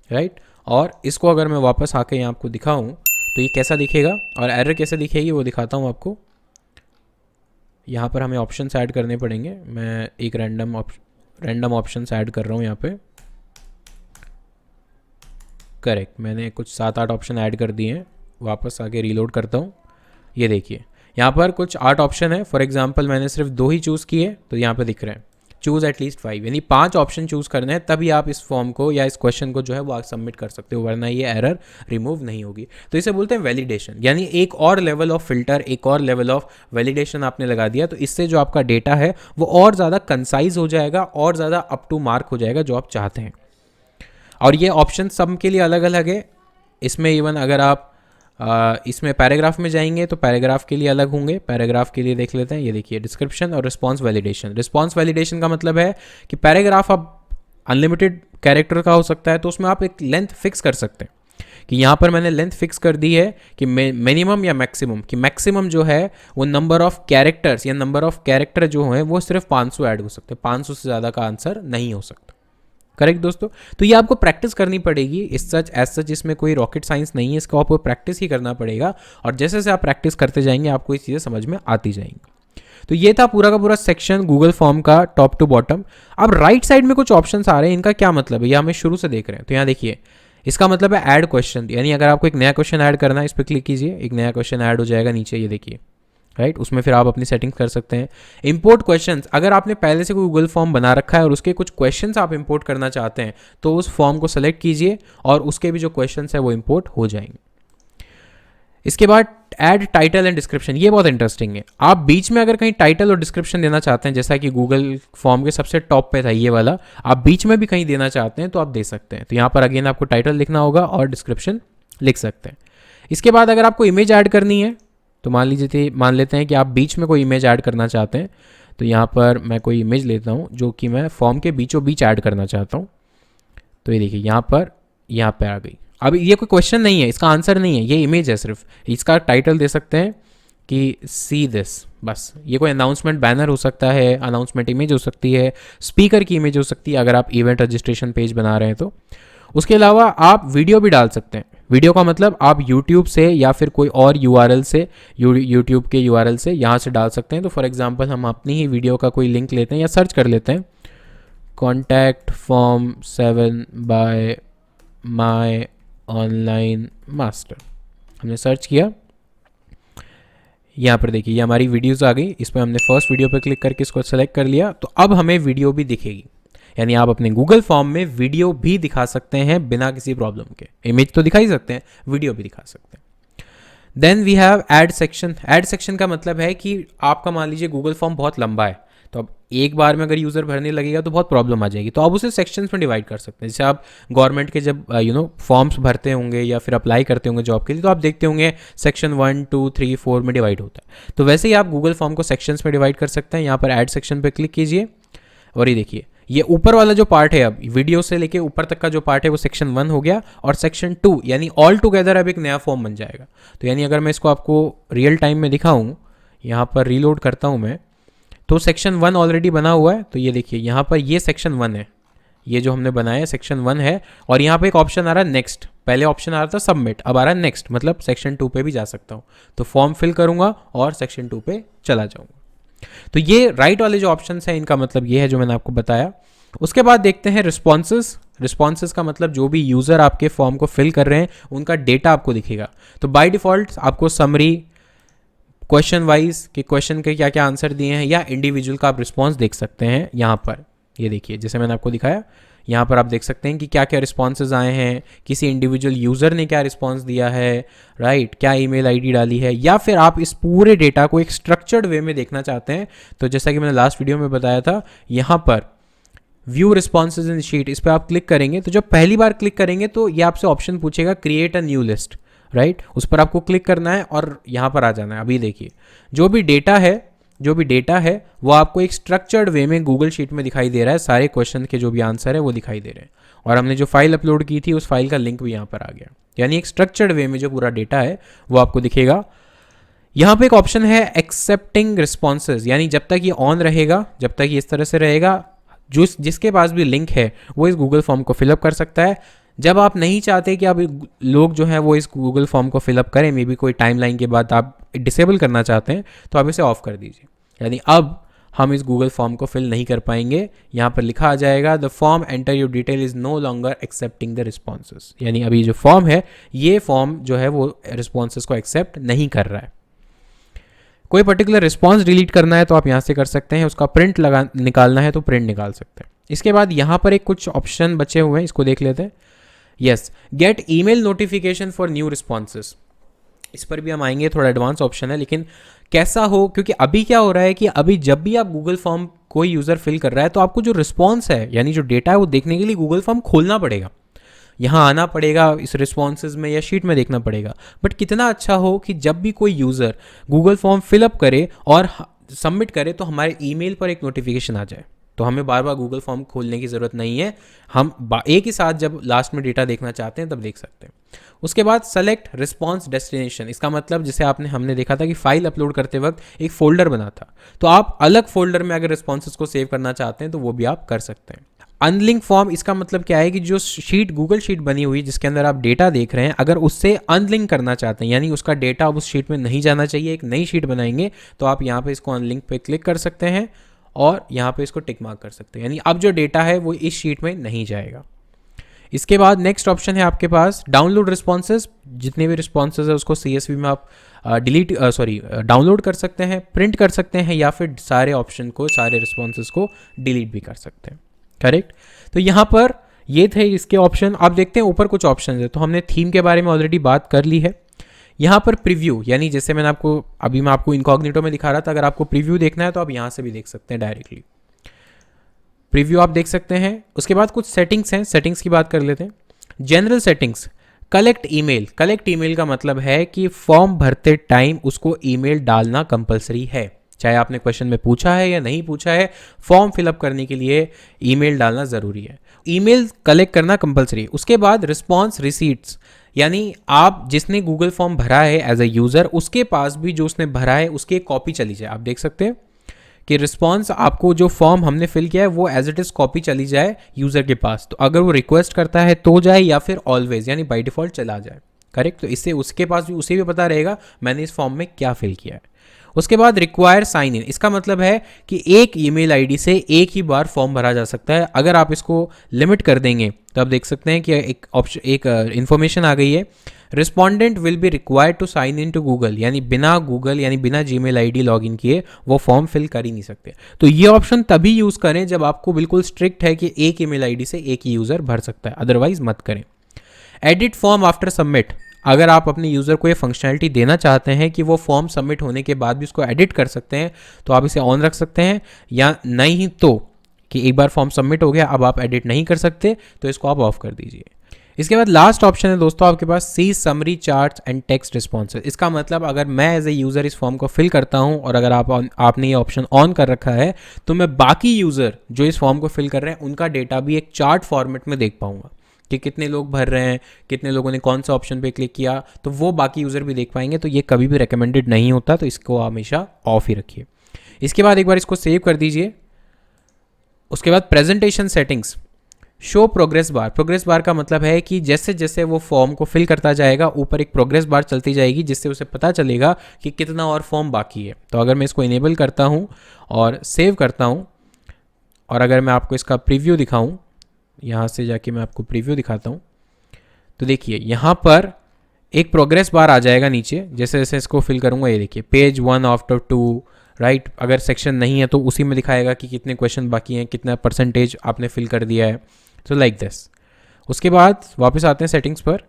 राइट। और इसको अगर मैं वापस आके यहाँ आपको दिखाऊं, तो तो ये कैसा दिखेगा और एरर कैसे दिखेगी वो दिखाता हूँ आपको। यहाँ पर हमें ऑप्शंस ऐड करने पड़ेंगे। मैं एक रैंडम ऑप्शंस ऐड कर रहा हूँ यहाँ पे। करेक्ट, मैंने कुछ 7-8 ऑप्शन ऐड कर दिए हैं। वापस आके रीलोड करता हूँ। ये देखिए यहाँ पर कुछ 8 ऑप्शन है। फॉर एग्जांपल मैंने सिर्फ 2 ही चूज़ किए तो यहाँ पे दिख रहे हैं चूज़ एटलीस्ट 5, यानी 5 ऑप्शन चूज़ करने हैं तभी आप इस फॉर्म को या इस क्वेश्चन को जो है वो आप सबमिट कर सकते हो, वरना ये एरर रिमूव नहीं होगी। तो इसे बोलते हैं वैलिडेशन, यानी एक और लेवल ऑफ फिल्टर, एक और लेवल ऑफ वैलिडेशन आपने लगा दिया। तो इससे जो आपका डेटा है वो और ज़्यादा कंसाइज हो जाएगा, और ज़्यादा अप टू मार्क हो जाएगा जो आप चाहते हैं। और ये ऑप्शन सब के लिए अलग अलग है। इसमें इवन अगर आप इसमें पैराग्राफ में जाएंगे तो पैराग्राफ के लिए अलग होंगे। पैराग्राफ के लिए देख लेते हैं, ये देखिए डिस्क्रिप्शन और रिस्पॉन्स वैलिडेशन। रिस्पॉन्स वैलिडेशन का मतलब है कि पैराग्राफ अब अनलिमिटेड कैरेक्टर का हो सकता है, तो उसमें आप एक लेंथ फिक्स कर सकते हैं कि यहाँ पर मैंने लेंथ फिक्स कर दी है कि मिनिमम या मैक्सिमम, कि मैक्सिमम जो है वो नंबर ऑफ कैरेक्टर्स या नंबर ऑफ कैरेक्टर जो हैं वो सिर्फ 500 ऐड हो सकते हैं, 500 से ज़्यादा का आंसर नहीं हो सकता। करेक्ट दोस्तों, तो ये आपको प्रैक्टिस करनी पड़ेगी। इस सच एज सच इसमें कोई रॉकेट साइंस नहीं है, इसको आपको प्रैक्टिस ही करना पड़ेगा, और जैसे जैसे आप प्रैक्टिस करते जाएंगे आपको ये चीज़ें समझ में आती जाएंगी। तो ये था पूरा का पूरा सेक्शन गूगल फॉर्म का टॉप टू बॉटम। अब राइट साइड में कुछ ऑप्शंस आ रहे हैं, इनका क्या मतलब है ये हमें शुरू से देख रहे हैं। तो यहाँ देखिए, इसका मतलब है ऐड क्वेश्चन, यानी अगर आपको एक नया क्वेश्चन ऐड करना है इस पर क्लिक कीजिए, एक नया क्वेश्चन ऐड हो जाएगा नीचे, ये देखिए राइट। उसमें फिर आप अपनी सेटिंग्स कर सकते हैं। इंपोर्ट क्वेश्चंस, अगर आपने पहले से कोई गूगल फॉर्म बना रखा है और उसके कुछ क्वेश्चंस आप इंपोर्ट करना चाहते हैं तो उस फॉर्म को सेलेक्ट कीजिए और उसके भी जो क्वेश्चंस है वो इंपोर्ट हो जाएंगे। इसके बाद ऐड टाइटल एंड डिस्क्रिप्शन, ये बहुत इंटरेस्टिंग है। आप बीच में अगर कहीं टाइटल और डिस्क्रिप्शन देना चाहते हैं, जैसा कि गूगल फॉर्म के सबसे टॉप पे था ये वाला, आप बीच में भी कहीं देना चाहते हैं तो आप दे सकते हैं। तो यहाँ पर अगेन आपको टाइटल लिखना होगा और डिस्क्रिप्शन लिख सकते हैं। इसके बाद अगर आपको इमेज ऐड करनी है तो मान लेते हैं कि आप बीच में कोई इमेज ऐड करना चाहते हैं। तो यहाँ पर मैं कोई इमेज लेता हूँ जो कि मैं फॉर्म के बीचों बीच ऐड करना चाहता हूँ। तो ये देखिए यहाँ पे आ गई। अब ये कोई क्वेश्चन नहीं है, इसका आंसर नहीं है, ये इमेज है सिर्फ। इसका टाइटल दे सकते हैं कि सी दिस, बस। ये कोई अनाउंसमेंट बैनर हो सकता है, अनाउंसमेंट इमेज हो सकती है, स्पीकर की इमेज हो सकती है अगर आप इवेंट रजिस्ट्रेशन पेज बना रहे हैं तो। उसके अलावा आप वीडियो भी डाल सकते हैं। वीडियो का मतलब आप YouTube से या फिर कोई और URL से, YouTube के URL से यहाँ से डाल सकते हैं। तो फॉर एग्जांपल हम अपनी ही वीडियो का कोई लिंक लेते हैं या सर्च कर लेते हैं, contact form 7 bye my online master. हमने सर्च किया, यहाँ पर देखिए ये हमारी वीडियोज़ आ गई। इस पर हमने फर्स्ट वीडियो पर क्लिक करके इसको सेलेक्ट कर लिया। तो अब हमें वीडियो भी दिखेगी, यानी आप अपने गूगल फॉर्म में वीडियो भी दिखा सकते हैं बिना किसी प्रॉब्लम के। इमेज तो दिखा ही सकते हैं, वीडियो भी दिखा सकते हैं। Then we have add section. Add section का मतलब है कि आपका मान लीजिए गूगल फॉर्म बहुत लंबा है, तो अब एक बार में अगर यूज़र भरने लगेगा तो बहुत प्रॉब्लम आ जाएगी। तो आप उसे सेक्शंस में डिवाइड कर सकते हैं। जैसे आप गवर्नमेंट के जब फॉर्म्स भरते होंगे या फिर अप्लाई करते होंगे जॉब के लिए, तो आप देखते होंगे सेक्शन 1, 2, 3, 4 में डिवाइड होता है। तो वैसे ही आप गूगल फॉर्म को सेक्शंस में डिवाइड कर सकते हैं। यहाँ पर ऐड सेक्शन पर क्लिक कीजिए और ये देखिए ये ऊपर वाला जो पार्ट है, अब वीडियो से लेके ऊपर तक का जो पार्ट है वो सेक्शन 1 हो गया, और सेक्शन 2 यानी ऑल टुगेदर अब एक नया फॉर्म बन जाएगा। तो यानी अगर मैं इसको आपको रियल टाइम में दिखाऊं, यहाँ पर रीलोड करता हूँ मैं, तो सेक्शन 1 ऑलरेडी बना हुआ है। तो ये देखिए यहाँ पर ये सेक्शन 1 है, ये जो हमने बनाया है सेक्शन 1 है। और यहाँ पे एक ऑप्शन आ रहा है नेक्स्ट। पहले ऑप्शन आ रहा था सबमिट, अब आ रहा है नेक्स्ट, मतलब सेक्शन 2 पे भी जा सकता हूँ। तो फॉर्म फिल करूँगा और सेक्शन 2 पे चला जाऊँगा। तो ये राइट वाले जो ऑप्शंस हैं इनका मतलब ये है जो मैंने आपको बताया। उसके बाद देखते हैं रिस्पॉन्सेस। रिस्पॉन्सेस का मतलब जो भी यूज़र आपके फॉर्म को फिल कर रहे हैं उनका डेटा आपको दिखेगा। तो बाय डिफ़ॉल्ट आपको समरी, क्वेश्चन वाइज कि क्वेश्चन के क्या क्या आंसर दिए हैं, या इंडिविजुअल का आप रिस्पॉन्स देख सकते हैं। यहाँ पर ये देखिए जैसे मैंने आपको दिखाया, यहाँ पर आप देख सकते हैं कि क्या क्या रिस्पॉन्सेज आए हैं, किसी इंडिविजुअल यूज़र ने क्या रिस्पॉन्स दिया है, राइट, क्या ईमेल आईडी डाली है, या फिर आप इस पूरे डेटा को एक स्ट्रक्चर्ड वे में देखना चाहते हैं। तो जैसा कि मैंने लास्ट वीडियो में बताया था, यहाँ पर व्यू रिस्पॉन्सेज इन शीट, इस पर आप क्लिक करेंगे तो जब पहली बार क्लिक करेंगे तो ये आपसे ऑप्शन पूछेगा create a new list, right. उस पर आपको क्लिक करना है और यहाँ पर आ जाना है। अभी देखिए जो भी डेटा है वो आपको एक स्ट्रक्चर्ड वे में गूगल शीट में दिखाई दे रहा है। सारे क्वेश्चन के जो भी आंसर है वो दिखाई दे रहे हैं, और हमने जो फाइल अपलोड की थी उस फाइल का लिंक भी यहाँ पर आ गया। यानी एक स्ट्रक्चर्ड वे में जो पूरा डेटा है वो आपको दिखेगा। यहाँ पे एक ऑप्शन है एक्सेप्टिंग रिस्पॉन्सेज, यानी जब तक ये ऑन रहेगा, जब तक ये इस तरह से रहेगा, जिसके पास भी लिंक है वो इस गूगल फॉर्म को फिलअप कर सकता है। जब आप नहीं चाहते कि आप लोग जो हैं वो इस गूगल फॉर्म को फिलअप करें, मे बी कोई टाइमलाइन के बाद आप डिसेबल करना चाहते हैं, तो आप इसे ऑफ कर दीजिए। यानी अब हम इस गूगल फॉर्म को फिल नहीं कर पाएंगे। यहाँ पर लिखा आ जाएगा the form enter your detail is no longer accepting the responses. यानी अभी जो फॉर्म है, ये फॉर्म जो है वो रिस्पॉन्सेस को एक्सेप्ट नहीं कर रहा है। कोई पर्टिकुलर रिस्पॉन्स डिलीट करना है तो आप यहाँ से कर सकते हैं, उसका प्रिंट निकालना है तो प्रिंट निकाल सकते हैं। इसके बाद यहाँ पर एक कुछ ऑप्शन बचे हुए हैं, इसको देख लेते हैं। Yes, gate email notification for new responses, इस पर भी हम आएंगे, थोड़ा एडवांस ऑप्शन है, लेकिन कैसा हो, क्योंकि अभी क्या हो रहा है कि अभी जब भी आप गूगल फॉर्म कोई यूज़र फिल कर रहा है तो आपको जो रिस्पॉन्स है यानी जो डेटा है वो देखने के लिए गूगल फॉर्म खोलना पड़ेगा, यहाँ आना पड़ेगा, इस रिस्पॉन्सेज में या शीट में देखना पड़ेगा। बट कितना अच्छा हो कि जब भी कोई यूज़र गूगल फॉर्म फिलअप करे और सबमिट करे तो हमारे ईमेल पर एक नोटिफिकेशन आ जाए, तो हमें बार बार गूगल फॉर्म खोलने की ज़रूरत नहीं है, हम एक ही साथ जब लास्ट में डेटा देखना चाहते हैं तब देख सकते हैं। उसके बाद सेलेक्ट रिस्पॉन्स डेस्टिनेशन, इसका मतलब जैसे हमने देखा था कि फाइल अपलोड करते वक्त एक फोल्डर बना था, तो आप अलग फोल्डर में अगर रिस्पॉन्सेज को सेव करना चाहते हैं तो वो भी आप कर सकते हैं। अनलिंक फॉर्म, इसका मतलब क्या है कि जो शीट गूगल शीट बनी हुई जिसके अंदर आप डेटा देख रहे हैं, अगर उससे अनलिंक करना चाहते हैं यानी उसका डेटा अब उस शीट में नहीं जाना चाहिए, एक नई शीट बनाएंगे, तो आप यहाँ पे इसको अनलिंक पे क्लिक कर सकते हैं और यहाँ पे इसको टिक मार्क कर सकते हैं, यानी अब जो डेटा है वो इस शीट में नहीं जाएगा। इसके बाद नेक्स्ट ऑप्शन है आपके पास डाउनलोड रिस्पॉन्सेज, जितने भी रिस्पॉन्सेज है उसको CSV में आप डाउनलोड कर सकते हैं, प्रिंट कर सकते हैं, या फिर सारे ऑप्शन को, सारे रिस्पॉन्सेज को डिलीट भी कर सकते हैं। करेक्ट, तो यहाँ पर ये थे इसके ऑप्शन। आप देखते हैं ऊपर कुछ ऑप्शन है, तो हमने थीम के बारे में ऑलरेडी बात कर ली है। यहाँ पर प्रीव्यू, यानी जैसे मैं आपको इनकॉग्निटो में दिखा रहा था, अगर आपको प्रीव्यू देखना है तो आप यहाँ से भी देख सकते हैं, डायरेक्टली प्रीव्यू आप देख सकते हैं। उसके बाद कुछ सेटिंग्स हैं, सेटिंग्स की बात कर लेते हैं। General settings, collect email. Collect email का मतलब है कि फॉर्म भरते टाइम उसको ईमेल डालना कंपलसरी है, चाहे आपने क्वेश्चन में पूछा है या नहीं पूछा है, फॉर्म फिलअप करने के लिए ईमेल डालना ज़रूरी है, ईमेल कलेक्ट करना कंपलसरी। उसके बाद रिस्पॉन्स रिसीट्स, यानी आप जिसने गूगल फॉर्म भरा है एज ए यूज़र, उसके पास भी जो उसने भरा है उसकी एक कॉपी चली जाए। आप देख सकते हैं कि रिस्पॉन्स, आपको जो फॉर्म हमने फिल किया है वो एज इट इज़ कॉपी चली जाए यूज़र के पास, तो अगर वो रिक्वेस्ट करता है तो जाए, या फिर ऑलवेज यानी बाय डिफ़ॉल्ट चला जाए। करेक्ट, तो इससे उसके पास भी, उसे भी पता रहेगा मैंने इस फॉर्म में क्या फिल किया है। उसके बाद रिक्वायर साइन इन, इसका मतलब है कि एक ईमेल आईडी से एक ही बार फॉर्म भरा जा सकता है। अगर आप इसको लिमिट कर देंगे तो आप देख सकते हैं कि एक इंफॉर्मेशन आ गई है, respondent will be required to sign in to Google, यानी बिना जीमेल आईडी लॉगिन किए वो फॉर्म फिल कर ही नहीं सकते। तो ये ऑप्शन तभी यूज़ करें जब आपको बिल्कुल स्ट्रिक्ट है कि एक ईमेल आईडी से एक ही यूज़र भर सकता है, अदरवाइज मत करें। एडिट फॉर्म आफ्टर सबमिट, अगर आप अपने यूज़र को ये फंक्शनैलिटी देना चाहते हैं कि वो फॉर्म सबमिट होने के बाद भी उसको एडिट कर सकते हैं, तो आप इसे ऑन रख सकते हैं, या नहीं तो कि एक बार फॉर्म सबमिट हो गया अब आप एडिट नहीं कर सकते, तो इसको आप ऑफ कर दीजिए। इसके बाद लास्ट ऑप्शन है दोस्तों आपके पास, see summary charts and text responses. इसका मतलब अगर मैं एज ए यूज़र इस फॉर्म को फिल करता हूं और अगर आपने ये ऑप्शन ऑन कर रखा है, तो मैं बाकी यूज़र जो इस फॉर्म को फिल कर रहे हैं उनका डेटा भी एक चार्ट फॉर्मेट में देख पाऊंगा कि कितने लोग भर रहे हैं, कितने लोगों ने कौन सा ऑप्शन पे क्लिक किया, तो वो बाकी यूज़र भी देख पाएंगे। तो ये कभी भी रिकमेंडेड नहीं होता, तो इसको हमेशा ऑफ ही रखिए। इसके बाद एक बार इसको सेव कर दीजिए। उसके बाद presentation settings, show progress bar. Progress bar का मतलब है कि जैसे जैसे वो फॉर्म को फिल करता जाएगा ऊपर एक प्रोग्रेस बार चलती जाएगी, जिससे उसे पता चलेगा कि कितना और फॉर्म बाकी है। तो अगर मैं इसको इनेबल करता हूँ और सेव करता हूँ, और अगर मैं आपको इसका प्रीव्यू दिखाऊँ, यहाँ से जाके मैं आपको प्रीव्यू दिखाता हूँ, तो देखिए यहाँ पर एक प्रोग्रेस बार आ जाएगा नीचे, जैसे जैसे इसको फिल करूँगा। ये देखिए पेज 1 आफ्टर 2, राइट। अगर सेक्शन नहीं है तो उसी में दिखाएगा कि कितने क्वेश्चन बाकी हैं, कितना परसेंटेज आपने फिल कर दिया है, तो लाइक दिस। उसके बाद वापस आते हैं सेटिंग्स पर,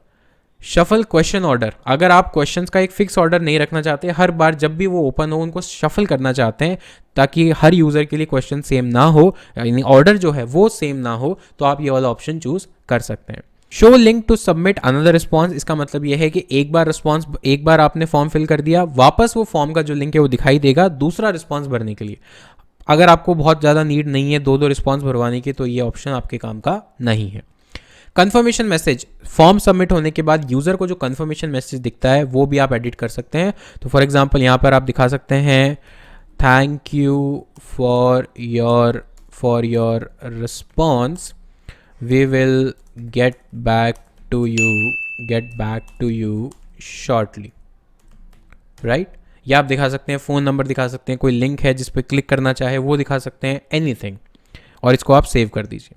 शफल क्वेश्चन ऑर्डर। अगर आप क्वेश्चंस का एक फिक्स ऑर्डर नहीं रखना चाहते, हर बार जब भी वो ओपन हो उनको शफल करना चाहते हैं ताकि हर यूज़र के लिए क्वेश्चन सेम ना हो, यानी ऑर्डर जो है वो सेम ना हो, तो आप ये वाला ऑप्शन चूज कर सकते हैं। Show link to submit another response, इसका मतलब यह है कि एक बार आपने फॉर्म फिल कर दिया, वापस वो फॉर्म का जो लिंक है वो दिखाई देगा दूसरा रिस्पॉन्स भरने के लिए। अगर आपको बहुत ज़्यादा नीड नहीं है दो रिस्पॉन्स भरवाने की, तो ये ऑप्शन आपके काम का नहीं है। कंफर्मेशन मैसेज, फॉर्म सबमिट होने के बाद यूज़र को जो कंफर्मेशन मैसेज दिखता है वो भी आप एडिट कर सकते हैं। तो फॉर एग्जांपल यहाँ पर आप दिखा सकते हैं, thank you for your response, we will get back to you shortly, right. या आप दिखा सकते हैं फ़ोन नंबर, दिखा सकते हैं कोई लिंक है जिस पर क्लिक करना चाहे वो दिखा सकते हैं, एनीथिंग, और इसको आप सेव कर दीजिए।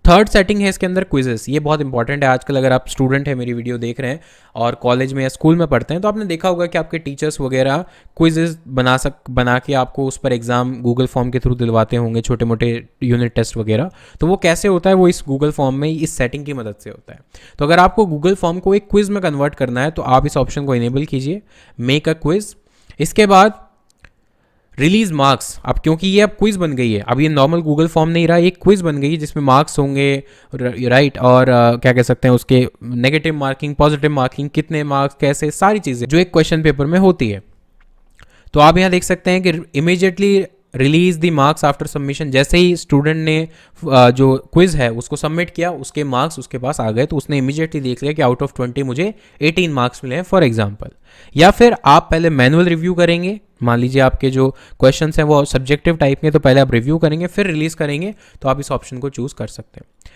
थर्ड सेटिंग है इसके अंदर क्विजेस। ये बहुत इंपॉर्टेंट है आजकल। अगर आप स्टूडेंट है, मेरी वीडियो देख रहे हैं और कॉलेज में या स्कूल में पढ़ते हैं, तो आपने देखा होगा कि आपके टीचर्स वगैरह क्विजेस बना के आपको उस पर एग्जाम गूगल फॉर्म के थ्रू दिलवाते होंगे, छोटे मोटे यूनिट टेस्ट वगैरह। तो वो कैसे होता है, वो इस गूगल फॉर्म में इस सेटिंग की मदद से होता है। तो अगर आपको गूगल फॉर्म को एक क्विज में कन्वर्ट करना है तो आप इस ऑप्शन को इनेबल कीजिए, मेक अ क्विज। इसके बाद रिलीज मार्क्स। अब क्योंकि ये अब क्विज बन गई है, अब ये नॉर्मल गूगल फॉर्म नहीं रहा, एक क्विज बन गई है जिसमें मार्क्स होंगे, राइट। और क्या कह सकते हैं उसके नेगेटिव मार्किंग, पॉजिटिव मार्किंग, कितने मार्क्स, कैसे, सारी चीज़ें जो एक क्वेश्चन पेपर में होती है। तो आप यहाँ देख सकते हैं कि immediately release the marks after submission. जैसे ही स्टूडेंट ने जो क्विज है उसको सबमिट किया, उसके मार्क्स उसके पास आ गए, तो उसने इमीडिएटली देख लिया कि आउट ऑफ 20 मुझे 18 मार्क्स मिले हैं, फॉर एग्जांपल। या फिर आप पहले मैनुअल रिव्यू करेंगे, मान लीजिए आपके जो क्वेश्चंस हैं वो सब्जेक्टिव टाइप के, तो पहले आप रिव्यू करेंगे फिर रिलीज करेंगे, तो आप इस ऑप्शन को चूज कर सकते हैं।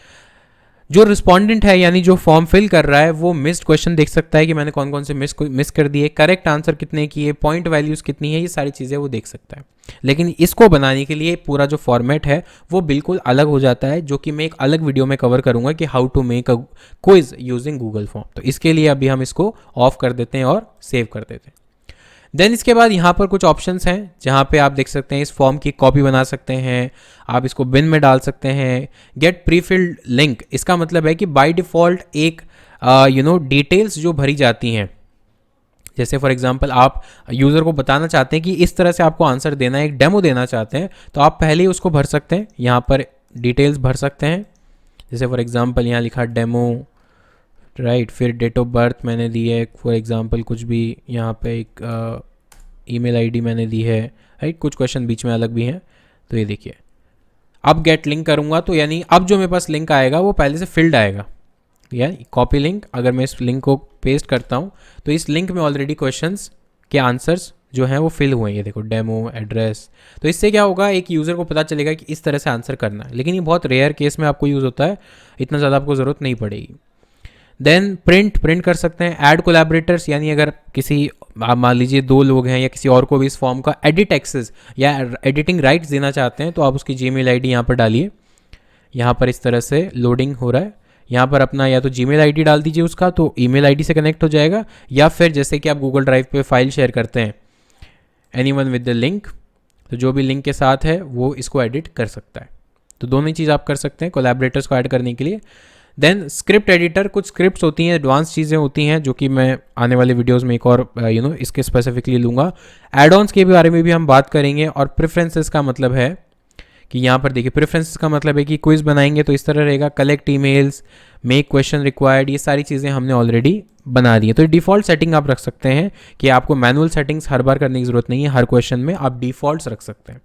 जो रिस्पॉन्डेंट है यानी जो फॉर्म फिल कर रहा है वो मिस्ड क्वेश्चन देख सकता है कि मैंने कौन कौन से मिस कर दिए, करेक्ट आंसर कितने किए, पॉइंट वैल्यूज कितनी है, ये सारी चीज़ें वो देख सकता है। लेकिन इसको बनाने के लिए पूरा जो फॉर्मेट है वो बिल्कुल अलग हो जाता है, जो कि मैं एक अलग वीडियो में कवर करूंगा कि how to make a quiz using Google form. तो इसके लिए अभी हम इसको ऑफ कर देते हैं और सेव कर देते हैं। देन इसके बाद यहाँ पर कुछ ऑप्शंस हैं जहाँ पे आप देख सकते हैं इस फॉर्म की कॉपी बना सकते हैं, आप इसको बिन में डाल सकते हैं। गेट प्रीफिल्ड लिंक, इसका मतलब है कि बाय डिफ़ॉल्ट एक डिटेल्स जो भरी जाती हैं, जैसे फॉर एग्जांपल आप यूज़र को बताना चाहते हैं कि इस तरह से आपको आंसर देना है, एक डेमो देना चाहते हैं, तो आप पहले ही उसको भर सकते हैं, यहाँ पर डिटेल्स भर सकते हैं। जैसे फॉर एग्जांपल यहाँ लिखा डेमो, राइट। फिर डेट ऑफ बर्थ मैंने दी है फॉर एग्जांपल, कुछ भी यहाँ पे एक ईमेल आईडी मैंने दी है, राइट। कुछ क्वेश्चन बीच में अलग भी हैं, तो ये देखिए। अब गेट लिंक करूँगा तो यानी अब जो मेरे पास लिंक आएगा वो पहले से फिल्ड आएगा, यानी कॉपी लिंक। अगर मैं इस लिंक को पेस्ट करता हूँ तो इस लिंक में ऑलरेडी क्वेश्चंस के आंसर्स जो हैं वो फिल हुए हैं, ये देखो डेमो, एड्रेस। तो इससे क्या होगा, एक यूज़र को पता चलेगा कि इस तरह से आंसर करना है। लेकिन ये बहुत रेयर केस में आपको यूज़ होता है, इतना ज़्यादा आपको ज़रूरत नहीं पड़ेगी। देन प्रिंट कर सकते हैं। ऐड कोलैबोरेटर्स, यानी अगर किसी मान लीजिए 2 लोग हैं या किसी और को भी इस फॉर्म का एडिट एक्सेस या एडिटिंग राइट्स देना चाहते हैं, तो आप उसकी जीमेल आईडी यहाँ पर डालिए। यहाँ पर इस तरह से लोडिंग हो रहा है, यहाँ पर अपना या तो जीमेल आईडी डाल दीजिए उसका, तो ईमेल आईडी से कनेक्ट हो जाएगा, या फिर जैसे कि आप गूगल ड्राइव पे फाइल शेयर करते हैं, एनीवन विद द लिंक, तो जो भी लिंक के साथ है वो इसको एडिट कर सकता है। तो दोनों ही चीज़ आप कर सकते हैं कोलैबोरेटर्स को ऐड करने के लिए। देन स्क्रिप्ट एडिटर, कुछ स्क्रिप्ट्स होती हैं, एडवांस चीज़ें होती हैं जो कि मैं आने वाले वीडियोस में एक और इसके स्पेसिफिकली लूँगा। एड ऑन्स के बारे में भी हम बात करेंगे। और प्रेफरेंसेस का मतलब है कि यहाँ पर देखिए, प्रेफरेंसेस का मतलब है कि क्विज बनाएंगे तो इस तरह रहेगा, collect emails, make question required, ये सारी चीज़ें हमने ऑलरेडी बना दी है। तो डिफ़ॉल्ट सेटिंग आप रख सकते हैं कि आपको मैनुअल सेटिंग्स हर बार करने की ज़रूरत नहीं है, हर क्वेश्चन में आप डिफ़ॉल्ट्स रख सकते हैं।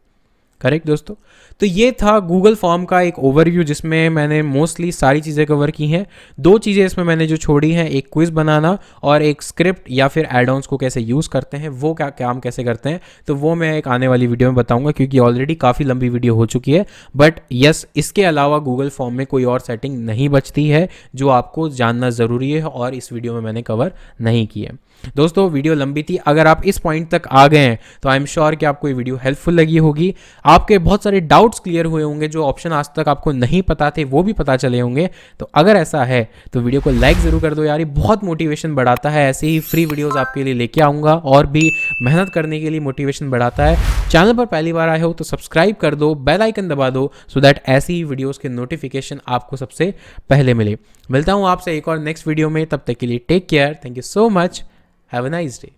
करेक्ट दोस्तों। तो ये था गूगल फॉर्म का एक ओवरव्यू जिसमें मैंने मोस्टली सारी चीज़ें कवर की हैं। 2 चीज़ें इसमें मैंने जो छोड़ी हैं, एक क्विज बनाना और एक स्क्रिप्ट या फिर एड ऑन्स को कैसे यूज़ करते हैं, वो क्या काम कैसे करते हैं, तो वो मैं एक आने वाली वीडियो में बताऊंगा, क्योंकि ऑलरेडी काफ़ी लंबी वीडियो हो चुकी है। बट यस, इसके अलावा गूगल फॉर्म में कोई और सेटिंग नहीं बचती है जो आपको जानना ज़रूरी है और इस वीडियो में मैंने कवर नहीं की है। दोस्तों वीडियो लंबी थी, अगर आप इस पॉइंट तक आ गए हैं तो आई एम श्योर कि आपको ये वीडियो हेल्पफुल लगी होगी। आपके बहुत सारे डाउट्स क्लियर हुए होंगे, जो ऑप्शन आज तक आपको नहीं पता थे वो भी पता चले होंगे। तो अगर ऐसा है तो वीडियो को लाइक ज़रूर कर दो यार, ये बहुत मोटिवेशन बढ़ाता है। ऐसे ही फ्री वीडियोज़ आपके लिए लेके आऊँगा और भी मेहनत करने के लिए मोटिवेशन बढ़ाता है। चैनल पर पहली बार आए हो तो सब्सक्राइब कर दो, बेल आइकन दबा दो, सो दैट ऐसी ही वीडियोज़ के नोटिफिकेशन आपको सबसे पहले मिले। मिलता हूँ आपसे एक और नेक्स्ट वीडियो में, तब तक के लिए take care, thank you so much, have a nice day.